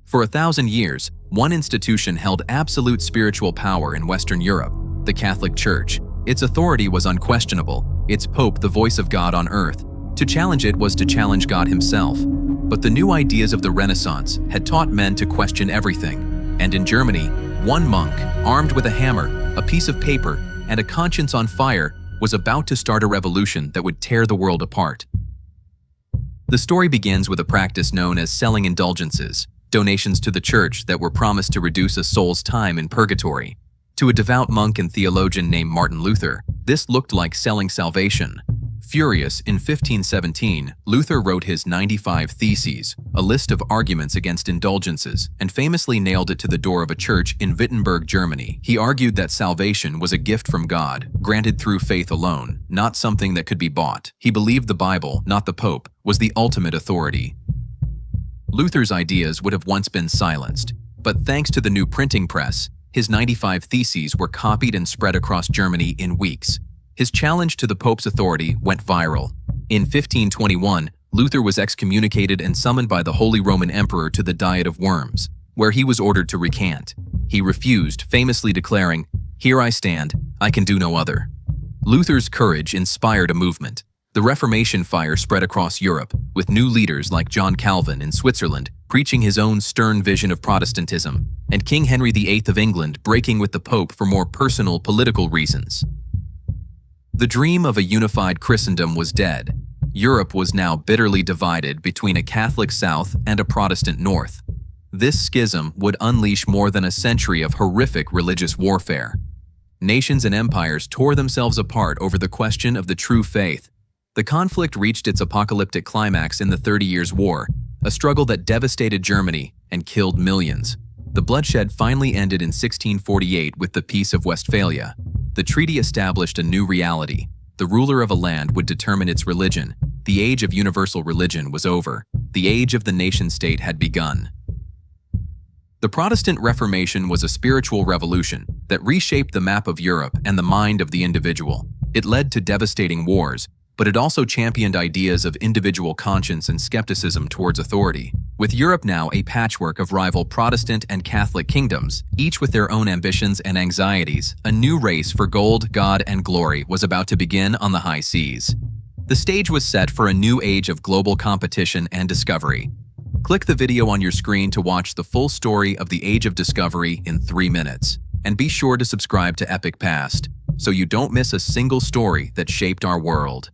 For 1,000 years, one institution held absolute spiritual power in Western Europe, the Catholic Church. Its authority was unquestionable, its Pope the voice of God on earth. To challenge it was to challenge God himself. But the new ideas of the Renaissance had taught men to question everything. And in Germany, one monk, armed with a hammer, a piece of paper, and a conscience on fire, was about to start a revolution that would tear the world apart. The story begins with a practice known as selling indulgences, donations to the church that were promised to reduce a soul's time in purgatory. To a devout monk and theologian named Martin Luther, this looked like selling salvation. Furious, in 1517, Luther wrote his 95 Theses, a list of arguments against indulgences, and famously nailed it to the door of a church in Wittenberg, Germany. He argued that salvation was a gift from God, granted through faith alone, not something that could be bought. He believed the Bible, not the Pope, was the ultimate authority. Luther's ideas would have once been silenced, but thanks to the new printing press, his 95 Theses were copied and spread across Germany in weeks. His challenge to the Pope's authority went viral. In 1521, Luther was excommunicated and summoned by the Holy Roman Emperor to the Diet of Worms, where he was ordered to recant. He refused, famously declaring, "Here I stand, I can do no other." Luther's courage inspired a movement. The Reformation fire spread across Europe, with new leaders like John Calvin in Switzerland preaching his own stern vision of Protestantism, and King Henry VIII of England breaking with the Pope for more personal political reasons. The dream of a unified Christendom was dead. Europe was now bitterly divided between a Catholic South and a Protestant North. This schism would unleash more than a century of horrific religious warfare. Nations and empires tore themselves apart over the question of the true faith. The conflict reached its apocalyptic climax in the 30 Years' War, a struggle that devastated Germany and killed millions. The bloodshed finally ended in 1648 with the Peace of Westphalia. The treaty established a new reality. The ruler of a land would determine its religion. The age of universal religion was over. The age of the nation-state had begun. The Protestant Reformation was a spiritual revolution that reshaped the map of Europe and the mind of the individual. It led to devastating wars, but it also championed ideas of individual conscience and skepticism towards authority. With Europe now a patchwork of rival Protestant and Catholic kingdoms, each with their own ambitions and anxieties, a new race for gold, God, and glory was about to begin on the high seas. The stage was set for a new age of global competition and discovery. Click the video on your screen to watch the full story of the Age of Discovery in 3 minutes. And be sure to subscribe to Epic Past, so you don't miss a single story that shaped our world.